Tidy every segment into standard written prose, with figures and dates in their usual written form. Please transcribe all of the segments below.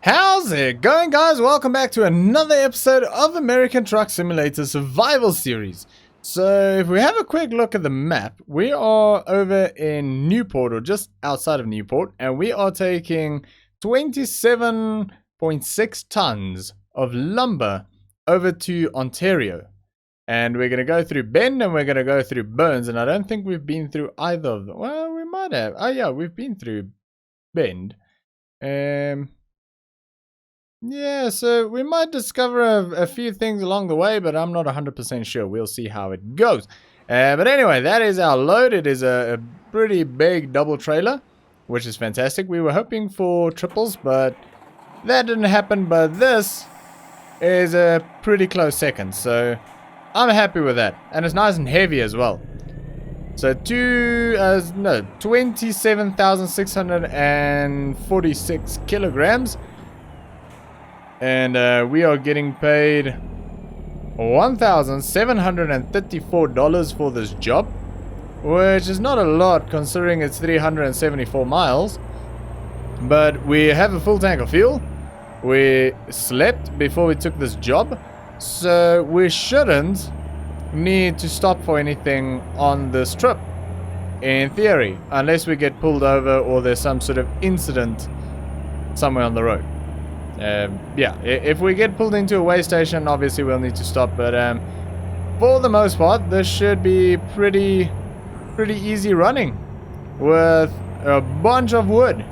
How's it going, guys? Welcome back to another episode of American Truck Simulator Survival Series. So if we have a quick look at the map, we are over in Newport, or just outside of Newport, and we are taking 27.6 tons of lumber over to Ontario. And we're going to go through Bend and we're going to go through Burns, and I don't think we've been through either of them. Well, we might have. Oh yeah, we've been through Bend. Yeah, so we might discover a few things along the way, but I'm not 100% sure. We'll see how it goes. But anyway, that is our load. It is a pretty big double trailer, which is fantastic. We were hoping for triples, but that didn't happen. But this is a pretty close second, so I'm happy with that. And it's nice and heavy as well. So 27,646 kilograms. And we are getting paid $1,734 for this job, which is not a lot considering it's 374 miles. But we have a full tank of fuel. We slept before we took this job, so we shouldn't need to stop for anything on this trip, in theory, unless we get pulled over or there's some sort of incident somewhere on the road. Yeah, if we get pulled into a way station, obviously we'll need to stop, but for the most part, this should be pretty easy running with a bunch of wood,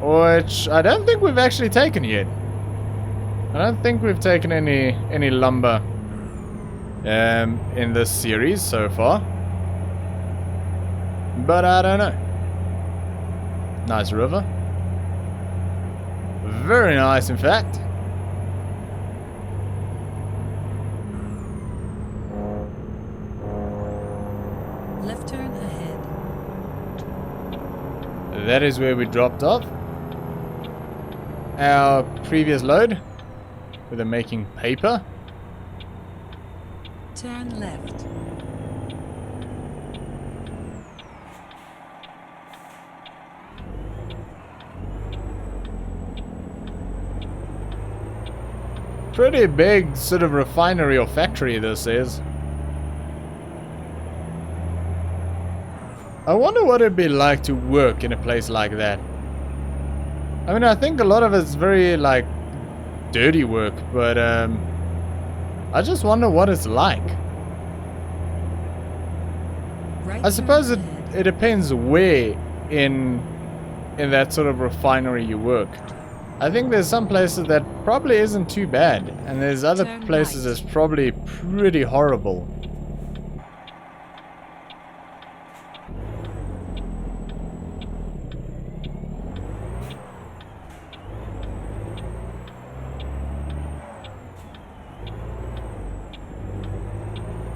which I don't think we've actually taken yet. I don't think we've taken any lumber in this series so far, but I don't know. Nice river. Very nice, in fact. Left turn ahead. That is where we dropped off our previous load, where they're making paper. Turn left. Pretty big sort of refinery or factory this is. I wonder what it'd be like to work in a place like that. I mean, I think a lot of it's very like dirty work, but I just wonder what it's like. Right I suppose turn it ahead. depends where in that sort of refinery you work. I think there's some places that probably isn't too bad, and there's other Turn places right. that's probably pretty horrible.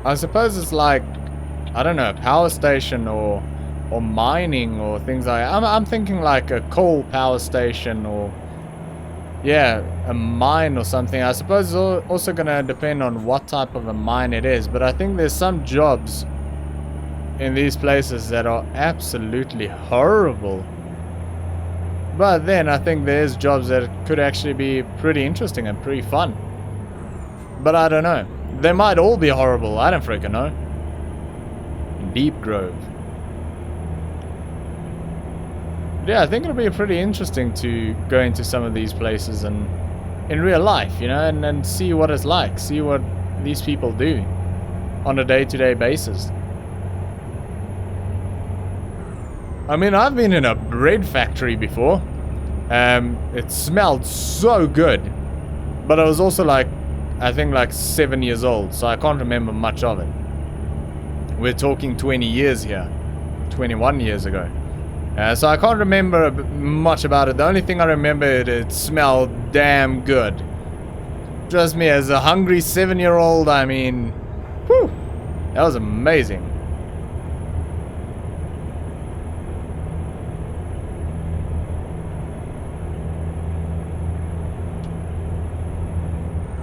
I suppose it's like, I don't know, a power station or mining or things like that. I'm thinking like a coal power station, or yeah, a mine or something. I suppose it's also going to depend on what type of a mine it is. But I think there's some jobs in these places that are absolutely horrible. But then I think there's jobs that could actually be pretty interesting and pretty fun. But I don't know. They might all be horrible. I don't freaking know. Deep Grove. Yeah, I think it'll be pretty interesting to go into some of these places and in real life, you know, and see what it's like, see what these people do on a day-to-day basis. I mean, I've been in a bread factory before. It smelled so good, but I was also like, I think like 7 years old, so I can't remember much of it. We're talking 20 years here, 21 years ago. So I can't remember much about it. The only thing I remember, it smelled damn good. Trust me, as a hungry 7-year-old, I mean, whew, that was amazing.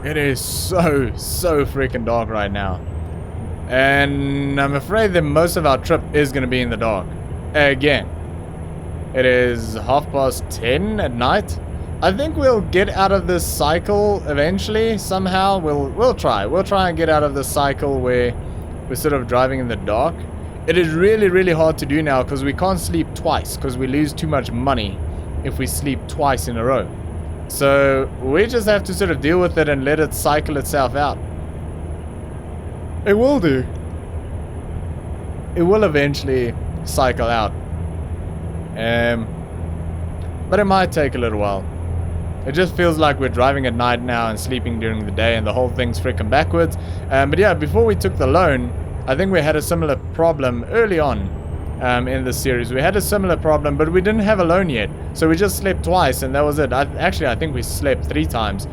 It is so freaking dark right now. And I'm afraid that most of our trip is going to be in the dark. Again. It is 10:30 at night. I think we'll get out of this cycle eventually. Somehow we'll try. We'll try and get out of this cycle where we're sort of driving in the dark. It is really, really hard to do now because we can't sleep twice because we lose too much money if we sleep twice in a row. So we just have to sort of deal with it and let it cycle itself out. It will do. It will eventually cycle out. But it might take a little while. It just feels like we're driving at night now and sleeping during the day and the whole thing's freaking backwards. But yeah, before we took the loan, I think we had a similar problem early on in the series. We had a similar problem, but we didn't have a loan yet. So we just slept twice and that was it. Actually, I think we slept 3 times.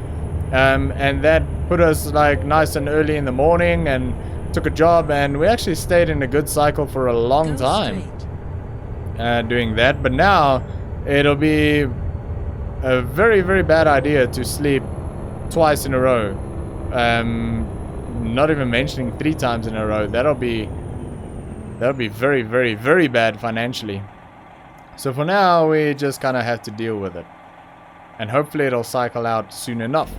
And that put us like nice and early in the morning and took a job, and we actually stayed in a good cycle for a long time doing that. But now it'll be a very, very bad idea to sleep twice in a row. Not even mentioning 3 times in a row. That'll be very, very, very bad financially. So for now, we just kind of have to deal with it. And hopefully it'll cycle out soon enough.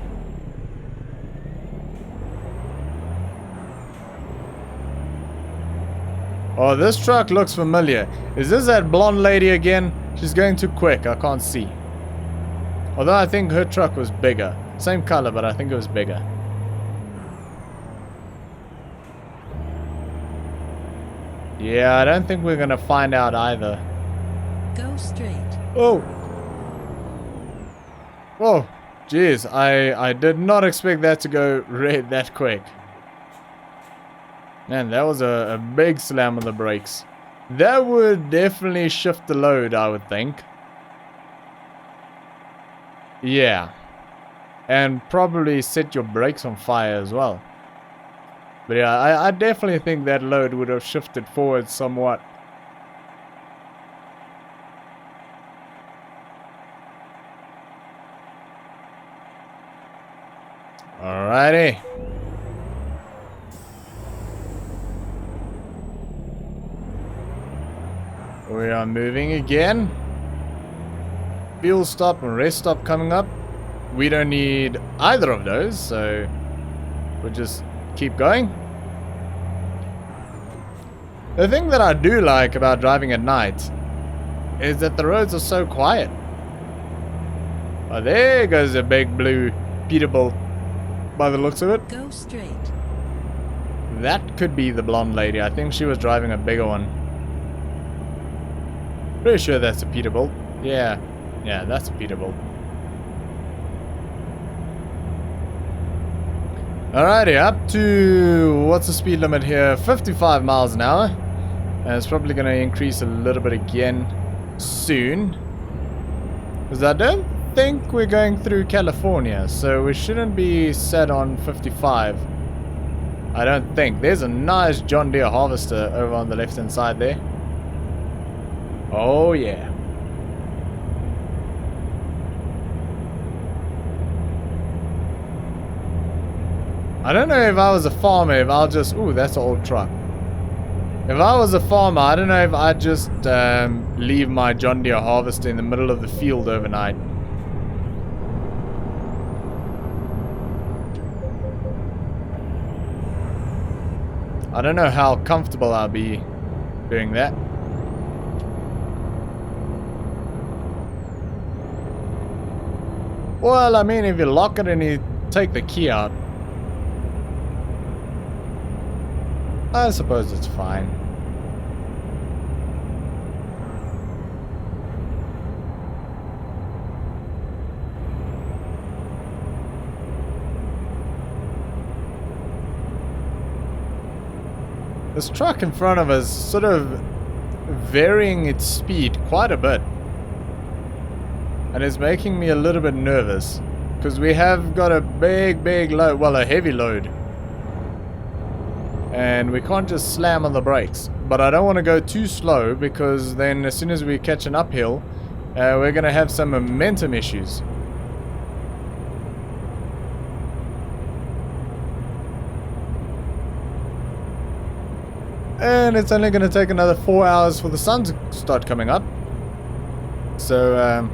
Oh, this truck looks familiar. Is this that blonde lady again? She's going too quick. I can't see. Although I think her truck was bigger. Same color, but I think it was bigger. Yeah, I don't think we're going to find out either. Go straight. Oh. Whoa. Jeez, I did not expect that to go red that quick. Man, that was a big slam on the brakes. That would definitely shift the load, I would think. Yeah. And probably set your brakes on fire as well. But yeah, I definitely think that load would have shifted forward somewhat. Alrighty. We are moving again. Fuel stop and rest stop coming up. We don't need either of those, so we'll just keep going. The thing that I do like about driving at night is that the roads are so quiet. Oh, there goes a big blue Peterbilt by the looks of it. Go straight. That could be the blonde lady. I think she was driving a bigger one. Pretty sure that's a Peterbilt. Yeah, that's a Peterbilt. Alrighty, up to, what's the speed limit here? 55 miles an hour. And it's probably going to increase a little bit again soon. Because I don't think we're going through California, so we shouldn't be set on 55. I don't think. There's a nice John Deere harvester over on the left hand side there. Oh yeah. I don't know if I was a farmer, if I'll just... Ooh, that's an old truck. If I was a farmer, I don't know if I'd just leave my John Deere harvester in the middle of the field overnight. I don't know how comfortable I'll be doing that. Well, I mean, if you lock it and you take the key out, I suppose it's fine. This truck in front of us is sort of varying its speed quite a bit. And it's making me a little bit nervous. Because we have got a big load, well, a heavy load. And we can't just slam on the brakes. But I don't want to go too slow, because then as soon as we catch an uphill, we're going to have some momentum issues. And it's only going to take another 4 hours for the sun to start coming up. So,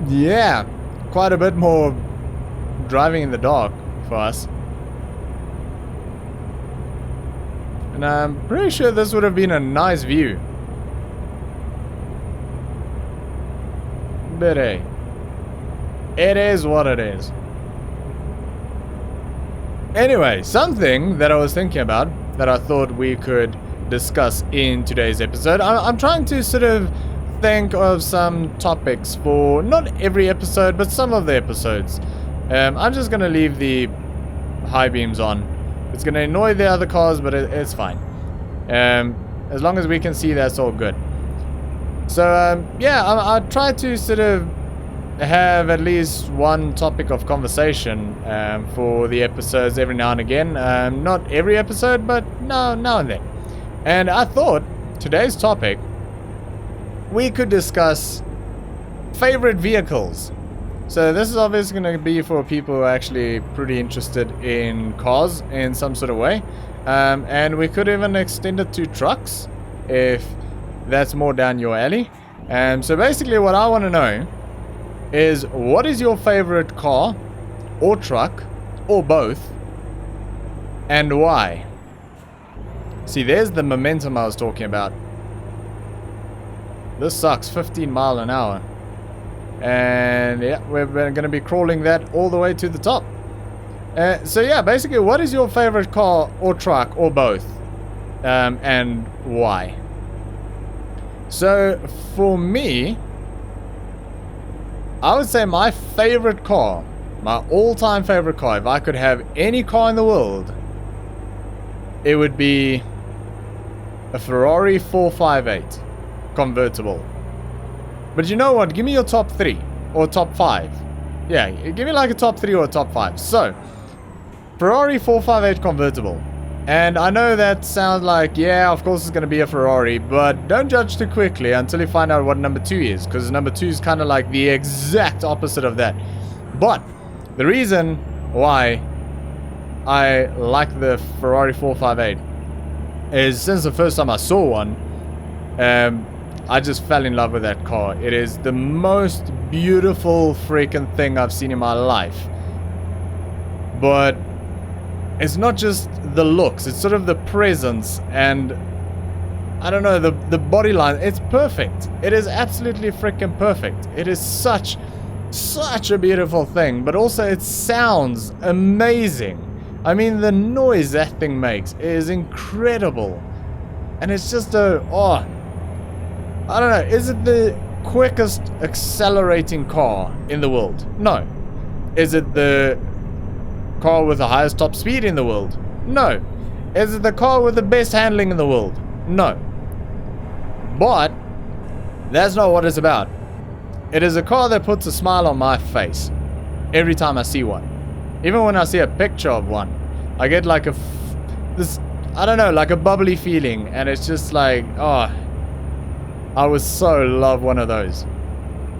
yeah, quite a bit more driving in the dark for us. And I'm pretty sure this would have been a nice view. But hey, it is what it is. Anyway, something that I was thinking about that I thought we could discuss in today's episode. I'm trying to sort of think of some topics for not every episode, but some of the episodes. I'm just going to leave the high beams on. It's going to annoy the other cars, but it's fine. As long as we can see, that's all good. So, yeah, I try to sort of have at least one topic of conversation for the episodes every now and again. Not every episode, but now and then. And I thought today's topic, we could discuss favorite vehicles. So this is obviously going to be for people who are actually pretty interested in cars in some sort of way. And we could even extend it to trucks if that's more down your alley. So basically what I want to know is, what is your favorite car or truck or both, and why? See, there's the momentum I was talking about. This sucks, 15 mile an hour. And yeah, we're going to be crawling that all the way to the top. So yeah, basically, what is your favorite car or truck or both, and why? So for me, I would say my favorite car, my all-time favorite car, if I could have any car in the world, it would be a Ferrari 458 convertible. But you know what? Give me your top 3 or top 5. Yeah, give me like a top 3 or a top 5. So, Ferrari 458 convertible. And I know that sounds like, yeah, of course it's going to be a Ferrari, but don't judge too quickly until you find out what number 2 is, because number 2 is kind of like the exact opposite of that. But the reason why I like the Ferrari 458 is, since the first time I saw one, I just fell in love with that car. It is the most beautiful freaking thing I've seen in my life. But it's not just the looks, it's sort of the presence and, I don't know, the body line. It's perfect. It is absolutely freaking perfect. It is such a beautiful thing, but also it sounds amazing. I mean, the noise that thing makes is incredible. And it's just I don't know, is it the quickest accelerating car in the world? No. Is it the car with the highest top speed in the world? No. Is it the car with the best handling in the world? No. But that's not what it's about. It is a car that puts a smile on my face every time I see one. Even when I see a picture of one, I get like I don't know, like a bubbly feeling, and it's just like, oh, I would so love one of those.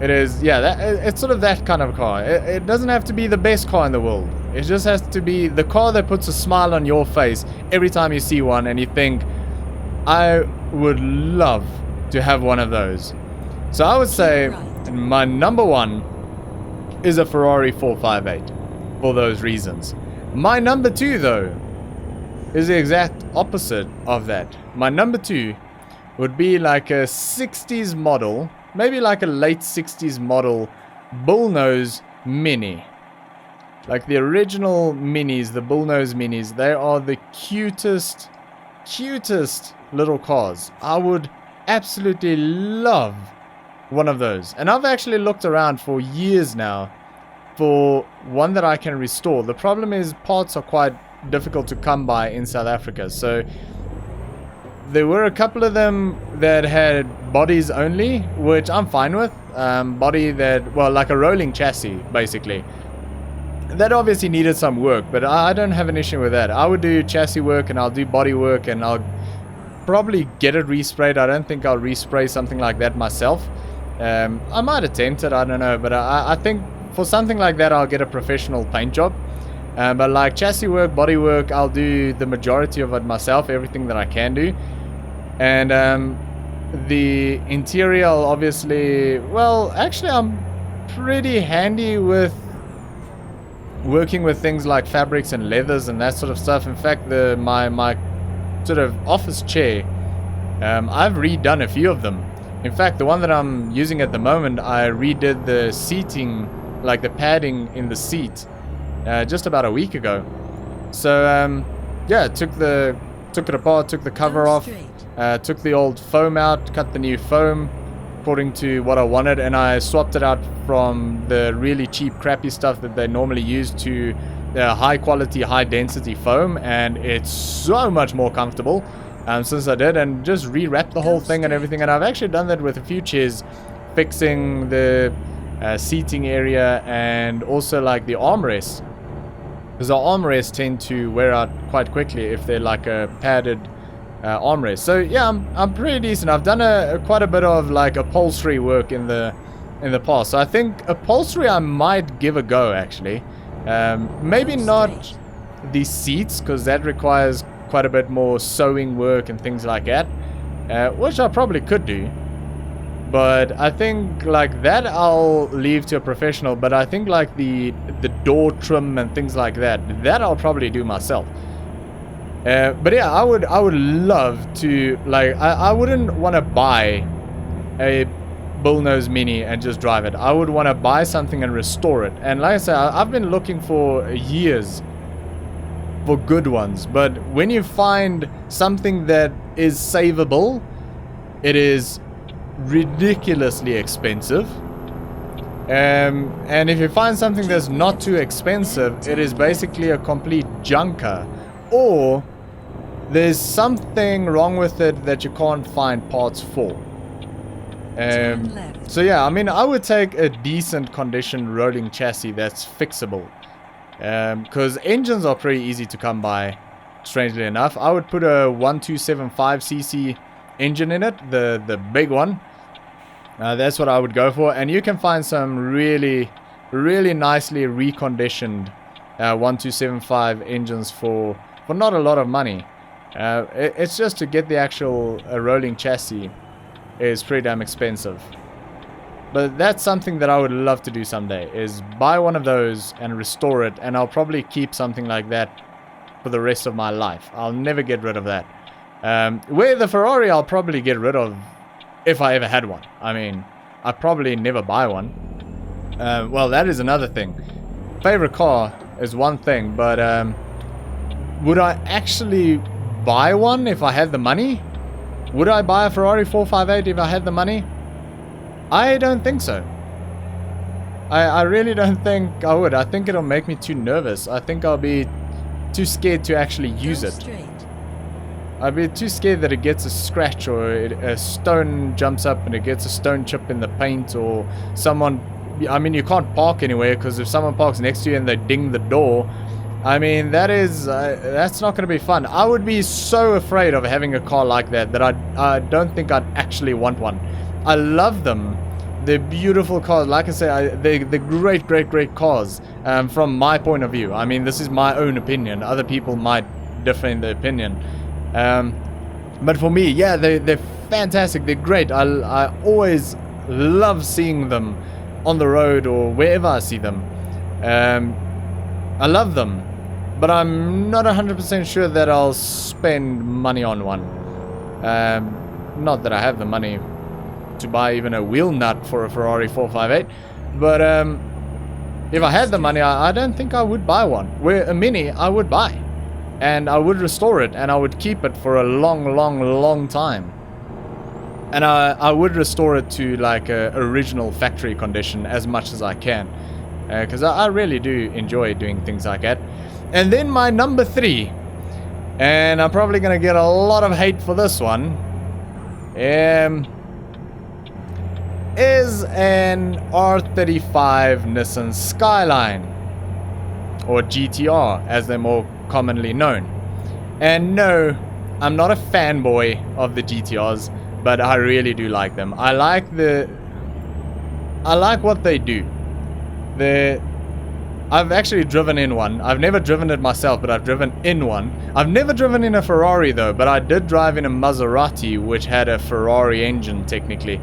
It is, yeah, it's sort of that kind of car. It doesn't have to be the best car in the world. It just has to be the car that puts a smile on your face every time you see one and you think, I would love to have one of those. So I would say my number 1 is a Ferrari 458 for those reasons. My number 2, though, is the exact opposite of that. My number 2 would be like a 60s model, maybe like a late 60s model bullnose mini. Like the original minis, the bullnose minis, they are the cutest little cars. I would absolutely love one of those. And I've actually looked around for years now for one that I can restore. The problem is parts are quite difficult to come by in South Africa. So there were a couple of them that had bodies only, which I'm fine with. Body that, well, like a rolling chassis, basically. That obviously needed some work, but I don't have an issue with that. I would do chassis work and I'll do body work and I'll probably get it resprayed. I don't think I'll respray something like that myself. I might attempt it, I don't know, but I think for something like that I'll get a professional paint job. But like chassis work, body work, I'll do the majority of it myself, everything that I can do. And the interior, obviously, well, actually pretty handy with working with things like fabrics and leathers and that sort of stuff. In fact, my sort of office chair, I've redone a few of them. In fact, the one that I'm using at the moment, I redid the seating, like the padding in the seat, just about a week ago. So yeah, took it apart, took the cover off, took the old foam out, cut the new foam according to what I wanted, and I swapped it out from the really cheap crappy stuff that they normally use to the high quality, high density foam, and it's so much more comfortable since I did, and just rewrapped the whole thing and everything. And I've actually done that with a few chairs, fixing the seating area and also like the armrests, because the armrests tend to wear out quite quickly if they're like a padded armrest. So yeah, I'm pretty decent. I've done quite a bit of like upholstery work in the past, so I think upholstery I might give a go actually. Maybe not the seats, because that requires quite a bit more sewing work and things like that, which I probably could do. But I think like that I'll leave to a professional. But I think like the door trim and things like that I'll probably do myself. But yeah, I would love to, like, I wouldn't want to buy a bullnose mini and just drive it. I would want to buy something and restore it. And like I said, I've been looking for years for good ones, but when you find something that is savable, it is ridiculously expensive. And if you find something that's not too expensive, it is basically a complete junker, or there's something wrong with it that you can't find parts for. So yeah, I mean, I would take a decent condition rolling chassis that's fixable. Because engines are pretty easy to come by, strangely enough. I would put a 1275cc engine in it, the big one. That's what I would go for. And you can find some really, really nicely reconditioned 1275 engines for not a lot of money. It's just to get the actual rolling chassis is pretty damn expensive. But that's something that I would love to do someday, is buy one of those and restore it, and I'll probably keep something like that for the rest of my life. I'll never get rid of that. Where the Ferrari I'll probably get rid of if I ever had one. I mean, I'd probably never buy one. Well, that is another thing. Favorite car is one thing, but would I actually buy one if I had the money? Would I buy a Ferrari 458 if I had the money? I don't think so. I really don't think I would. I think it'll make me too nervous. I think I'll be too scared to actually use it. I'd be too scared that it gets a scratch, or a stone jumps up and it gets a stone chip in the paint, or someone... I mean, you can't park anywhere, because if someone parks next to you and they ding the door, I mean, that's not going to be fun. I would be so afraid of having a car like that I don't think I'd actually want one. I love them. They're beautiful cars. Like I say, they're great, great, great cars from my point of view. I mean, this is my own opinion. Other people might differ in their opinion. But for me, yeah, they're fantastic. They're great. I always love seeing them on the road or wherever I see them. I love them. But I'm not 100% sure that I'll spend money on one. Not that I have the money to buy even a wheel nut for a Ferrari 458, but if I had the money, I don't think I would buy one. Where a Mini I would buy, and I would restore it, and I would keep it for a long time, and I would restore it to like a original factory condition as much as I can, because I really do enjoy doing things like that. And then my number 3, and I'm probably gonna get a lot of hate for this one, is an R35 Nissan Skyline, or GTR as they're more commonly known. And no, I'm not a fanboy of the GTRs, but I really do like them. I like what they do. I've actually driven in one. I've never driven it myself, but I've driven in one. I've never driven in a Ferrari though, but I did drive in a Maserati, which had a Ferrari engine technically.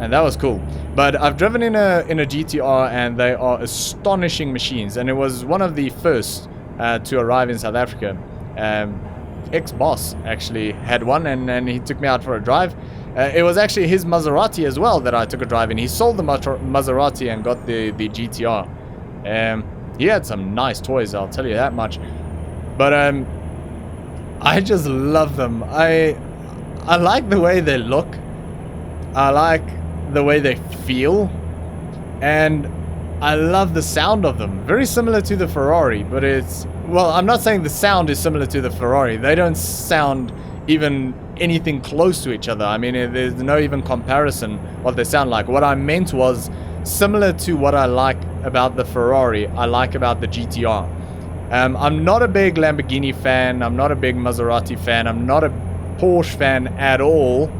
and that was cool. But I've driven in a GTR, and they are astonishing machines, and it was one of the first to arrive in South Africa. Ex-boss actually had one, and he took me out for a drive. It was actually his Maserati as well that I took a drive in. He sold the Maserati and got the GTR. He had some nice toys, I'll tell you that much. But I just love them. I like the way they look. I like the way they feel, and I love the sound of them. Very similar to the Ferrari, but it's... Well, I'm not saying the sound is similar to the Ferrari. They don't sound even anything close to each other. I mean, there's no even comparison what they sound like. What I meant was similar to what I like about the Ferrari, I like about the GTR. I'm not a big Lamborghini fan. I'm not a big Maserati fan. I'm not a Porsche fan at all.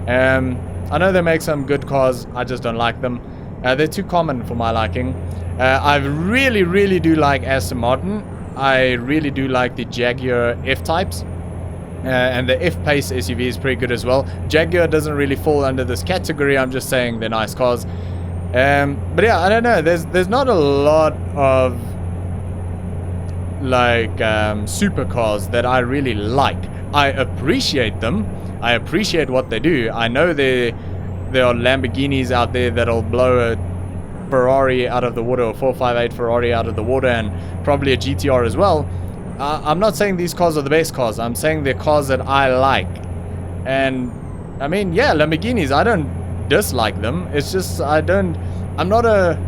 I know they make some good cars. I just don't like them. They're too common for my liking. I really do like Aston Martin. I really do like the Jaguar F-Types. And the F-Pace SUV is pretty good as well. Jaguar doesn't really fall under this category. I'm just saying they're nice cars. But yeah, I don't know. There's not a lot of like supercars that I really like. I appreciate them. I appreciate what they do. I know there are Lamborghinis out there that'll blow a Ferrari out of the water, or 458 Ferrari out of the water, and probably a GTR as well. I'm not saying these cars are the best cars. I'm saying they're cars that I like. And I mean, yeah, Lamborghinis, I don't dislike them. It's just I don't know.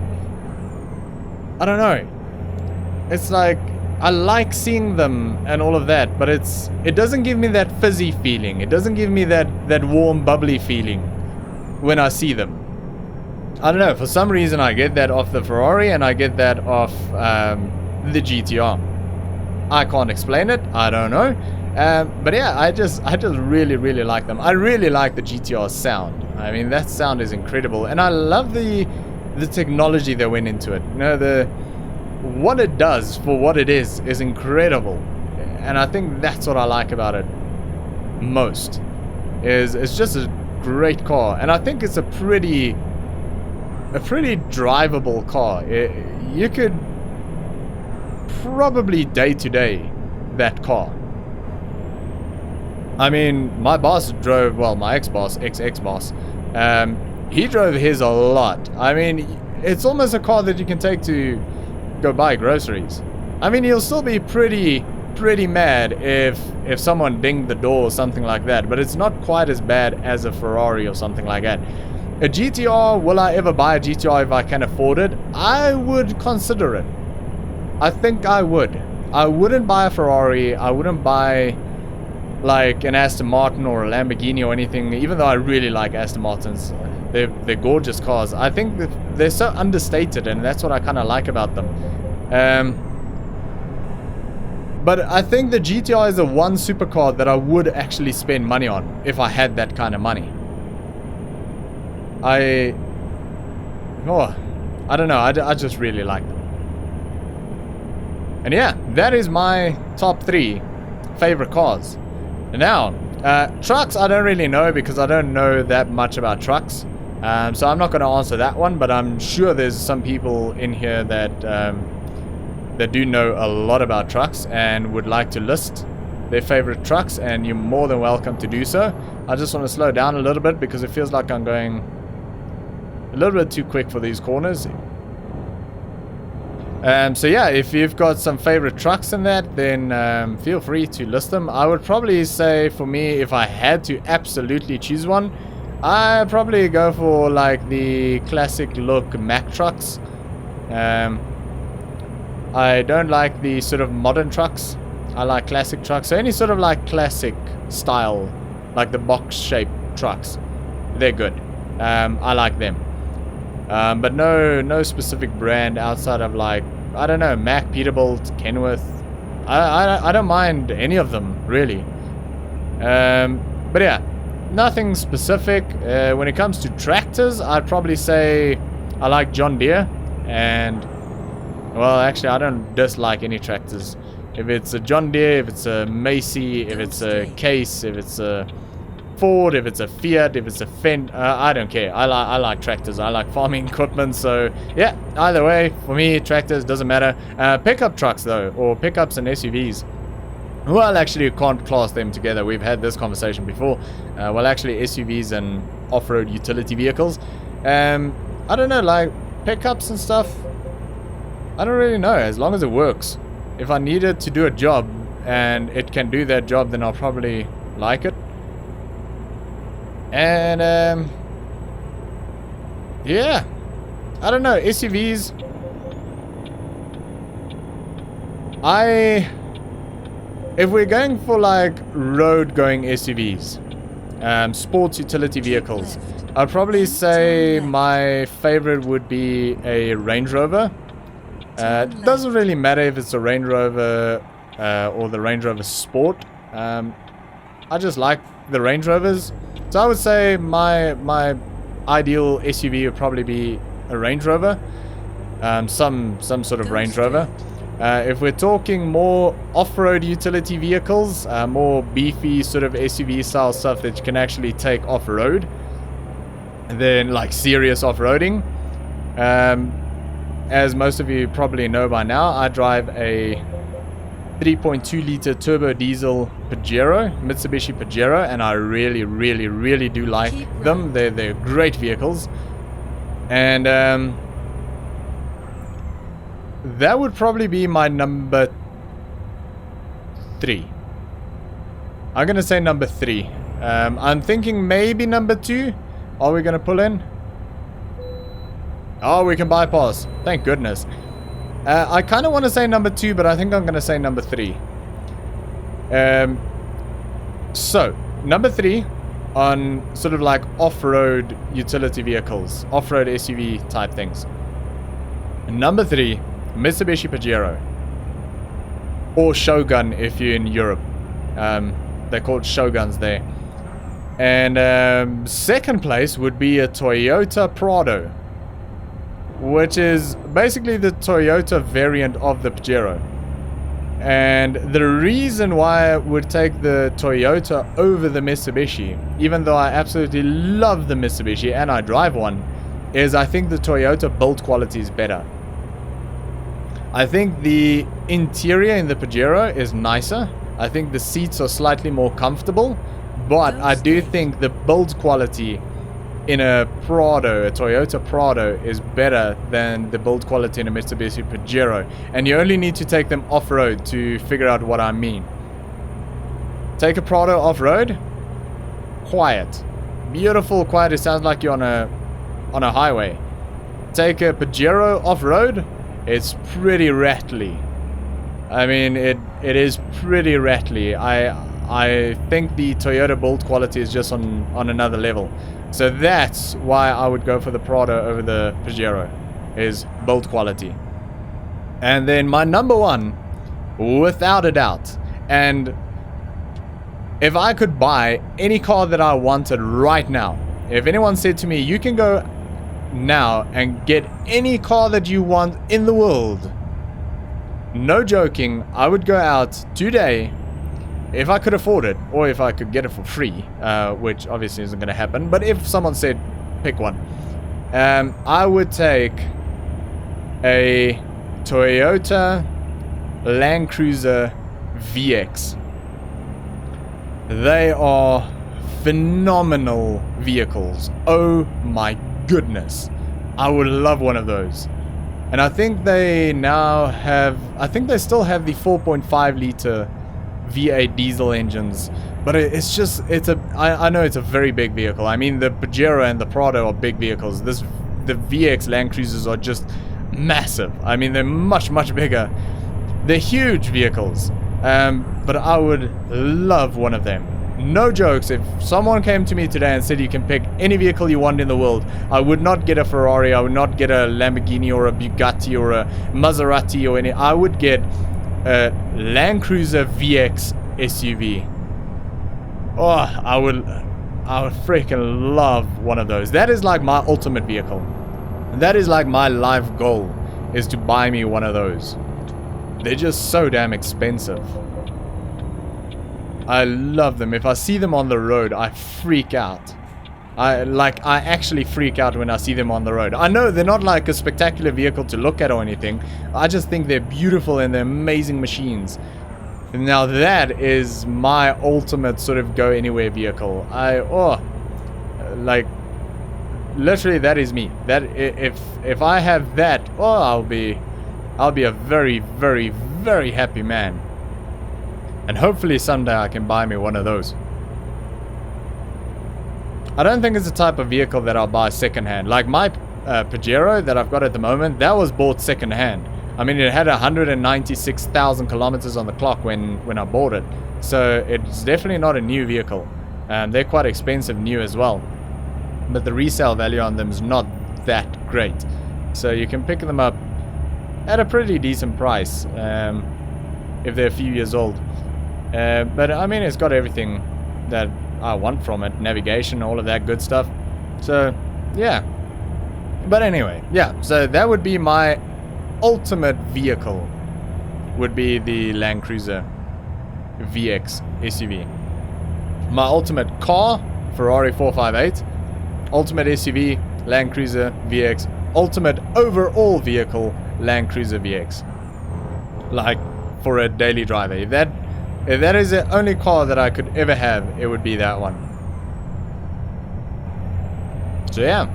It's like I like seeing them and all of that, but it doesn't give me that fizzy feeling. It doesn't give me that warm, bubbly feeling when I see them. I don't know, for some reason I get that off the Ferrari, and I get that off the GTR. I can't explain it. I don't know. But yeah, I just really like them. I really like the GTR sound. I mean, that sound is incredible, and I love the technology that went into it. You know, what it does for what it is incredible, and I think that's what I like about it most. It's just a great car, and I think it's a pretty drivable car. You could probably day to day that car. I mean, my boss drove, well, my ex-boss, ex-boss, he drove his a lot. I mean, it's almost a car that you can take to go buy groceries. I mean, you'll still be pretty mad if someone dinged the door or something like that, but it's not quite as bad as a Ferrari or something like that. A GTR, will I ever buy a GTR if I can afford it? I would consider it. I think I would. I wouldn't buy a Ferrari. I wouldn't buy like an Aston Martin or a Lamborghini or anything, even though I really like Aston Martins. They're gorgeous cars. I think that they're so understated, and that's what I kind of like about them. But I think the GTR is the one supercar that I would actually spend money on if I had that kind of money. I don't know. I just really like them. And yeah, that is my top 3 favorite cars. Now, trucks I don't really know, because I don't know that much about trucks. So I'm not going to answer that one, but I'm sure there's some people in here that do know a lot about trucks and would like to list their favorite trucks, and you're more than welcome to do so. I just want to slow down a little bit because it feels like I'm going a little bit too quick for these corners. So yeah, if you've got some favorite trucks in that, then feel free to list them. I would probably say, for me, if I had to absolutely choose one, I'd probably go for like the classic look Mack trucks. I don't like the sort of modern trucks. I like classic trucks. So any sort of like classic style, like the box shaped trucks, they're good. I like them. But no specific brand outside of like, I don't know, Mack, Peterbilt, Kenworth. I don't mind any of them really. But yeah, nothing specific. When it comes to tractors, I'd probably say I like John Deere, and well, actually I don't dislike any tractors. If it's a John Deere, if it's a Macy, if it's a Case, if it's a Ford, if it's a Fiat, if it's a Fendt, I don't care. I like tractors. I like farming equipment. So yeah, either way, for me, tractors doesn't matter. Pickup trucks though, or pickups and SUVs. Well, actually, you can't class them together. We've had this conversation before. Well, actually, SUVs and off-road utility vehicles. I don't know, like pickups and stuff. I don't really know. As long as it works. If I need it to do a job and it can do that job, then I'll probably like it. And yeah, I don't know, SUVs. If we're going for like road going SUVs, sports utility vehicles, I'd probably say my favorite would be a Range Rover. It doesn't really matter if it's a Range Rover or the Range Rover Sport. I just like the Range Rovers. So I would say my ideal SUV would probably be a Range Rover, some sort of Range Rover. If we're talking more off-road utility vehicles, more beefy sort of SUV style stuff that you can actually take off-road, then like serious off-roading. As most of you probably know by now, I drive a 3.2 liter turbo diesel Mitsubishi Pajero, and I really do like them. They're great vehicles, and that would probably be my number 3. I'm gonna say number 3. I'm thinking maybe number 2. Are we gonna pull in? Oh, we can bypass. Thank goodness. I kind of want to say number 2, but I think I'm going to say number 3. So, number 3 on sort of like off-road utility vehicles, off-road SUV type things. Number 3, Mitsubishi Pajero. Or Shogun if you're in Europe. They're called Shoguns there. And second place would be a Toyota Prado, which is basically the Toyota variant of the Pajero. And the reason why I would take the Toyota over the Mitsubishi, even though I absolutely love the Mitsubishi and I drive one, is I think the Toyota build quality is better. I think the interior in the Pajero is nicer. I think the seats are slightly more comfortable, but I do think the build quality in a Prado, a Toyota Prado, is better than the build quality in a Mitsubishi Pajero. And you only need to take them off-road to figure out what I mean. Take a Prado off-road, quiet. Beautiful, quiet. It sounds like you're on a highway. Take a Pajero off-road, it's pretty rattly. I mean, it is pretty rattly. I think the Toyota build quality is just on another level. So that's why I would go for the Prado over the Pajero, is build quality. And then my number 1, without a doubt, and if I could buy any car that I wanted right now, if anyone said to me, you can go now and get any car that you want in the world, no joking, I would go out today, if I could afford it, or if I could get it for free, which obviously isn't going to happen, but if someone said, pick one, I would take a Toyota Land Cruiser VX. They are phenomenal vehicles. Oh my goodness. I would love one of those. And I think they now have, I think they still have the 4.5 liter V8 diesel engines, but it's just, I know it's a very big vehicle. I mean, the Pajero and the Prado are big vehicles. The VX Land Cruisers are just massive. I mean, they're much bigger. They're huge vehicles, but I would love one of them. No jokes, if someone came to me today and said you can pick any vehicle you want in the world, I would not get a Ferrari, I would not get a Lamborghini or a Bugatti or a Maserati or any. I would get a Land Cruiser VX SUV. Oh, I would freaking love one of those. That is like my ultimate vehicle. That is like my life goal, is to buy me one of those. They're just so damn expensive. I love them. If I see them on the road, I freak out. I actually freak out when I see them on the road. I know they're not like a spectacular vehicle to look at or anything. I just think they're beautiful and they're amazing machines. Now that is my ultimate sort of go anywhere vehicle. Like literally that is me. That if I have that, I'll be a very, very, very happy man. And hopefully someday I can buy me one of those. I don't think it's the type of vehicle that I'll buy secondhand. Like my Pajero that I've got at the moment, that was bought secondhand. I mean, it had 196,000 kilometers on the clock when I bought it. So it's definitely not a new vehicle. They're quite expensive new as well. But the resale value on them is not that great. So you can pick them up at a pretty decent price if they're a few years old. But I mean, it's got everything that I want from it. Navigation, all of that good stuff. So, yeah. But anyway, yeah. So that would be my ultimate vehicle. Would be the Land Cruiser VX SUV. My ultimate car, Ferrari 458. Ultimate SUV, Land Cruiser VX. Ultimate overall vehicle, Land Cruiser VX. Like, for a daily driver. If that is the only car that I could ever have, it would be that one. So yeah,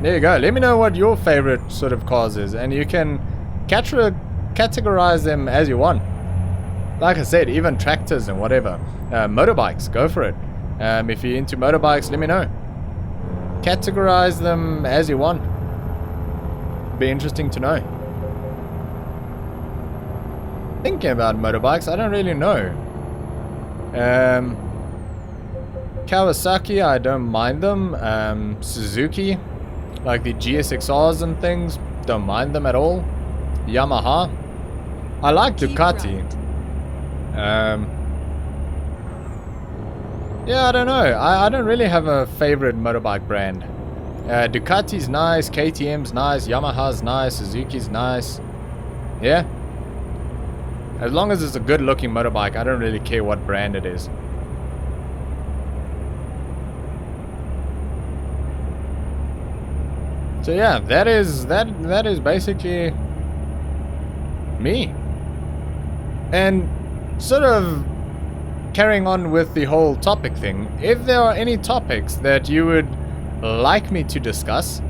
there you go. Let me know what your favorite sort of cars is, and you can categorize them as you want. Like I said, even tractors and whatever. Motorbikes, go for it. If you're into motorbikes, let me know. Categorize them as you want. Be interesting to know. Thinking about motorbikes, I don't really know. Kawasaki, I don't mind them. Suzuki, like the GSXRs and things, don't mind them at all. Yamaha, I like Ducati. Yeah, I don't know. I don't really have a favorite motorbike brand. Ducati's nice, KTM's nice, Yamaha's nice, Suzuki's nice. Yeah. As long as it's a good looking motorbike, I don't really care what brand it is. So yeah, that is basically me. And sort of carrying on with the whole topic thing, if there are any topics that you would like me to discuss,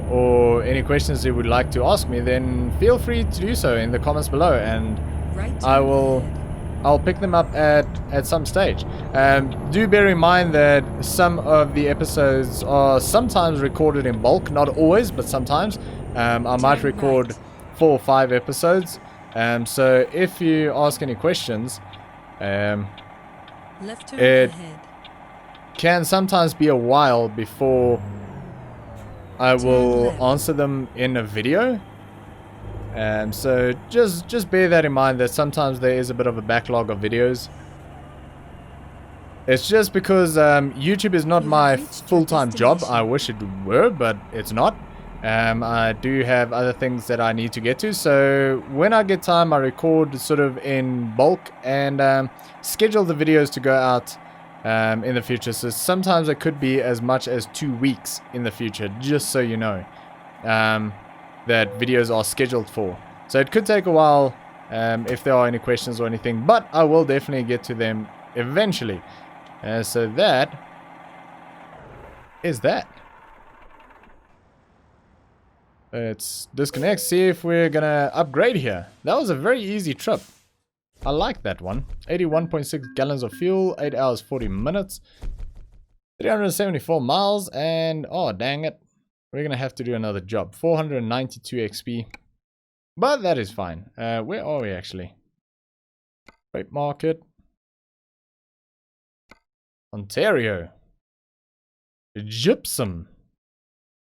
or any questions you would like to ask me, then feel free to do so in the comments below, and I'll pick them up at some stage. Do bear in mind that some of the episodes are sometimes recorded in bulk, not always, but sometimes. I might record 4 or 5 episodes. So if you ask any questions, it can sometimes be a while before I will answer them in a video. So just bear that in mind, that sometimes there is a bit of a backlog of videos. It's just because YouTube is not my full-time job. I wish it were, but it's not. I do have other things that I need to get to, so when I get time I record sort of in bulk and schedule the videos to go out in the future. So sometimes it could be as much as 2 weeks in the future, just so you know, that videos are scheduled for. So it could take a while if there are any questions or anything, but I will definitely get to them eventually. So that is that. Let's disconnect, see if we're gonna upgrade here. That was a very easy trip. I like that one. 81.6 gallons of fuel, 8 hours 40 minutes, 374 miles, and oh dang it, we're gonna have to do another job. 492 XP, but that is fine. Where are we actually? Freight market, Ontario. Gypsum.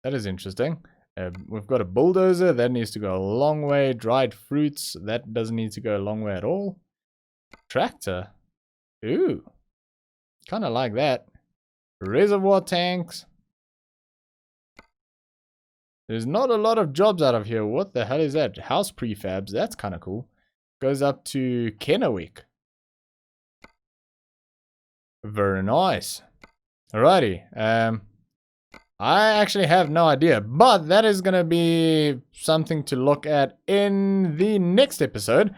That is interesting. We've got a bulldozer, that needs to go a long way. Dried fruits, that doesn't need to go a long way at all. Tractor. Ooh. Kind of like that. Reservoir tanks. There's not a lot of jobs out of here. What the hell is that? House prefabs, that's kind of cool. Goes up to Kennewick. Very nice. Alrighty. I actually have no idea, but that is going to be something to look at in the next episode.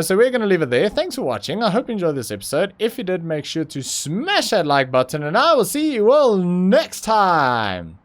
So we're going to leave it there. Thanks for watching. I hope you enjoyed this episode. If you did, make sure to smash that like button, and I will see you all next time.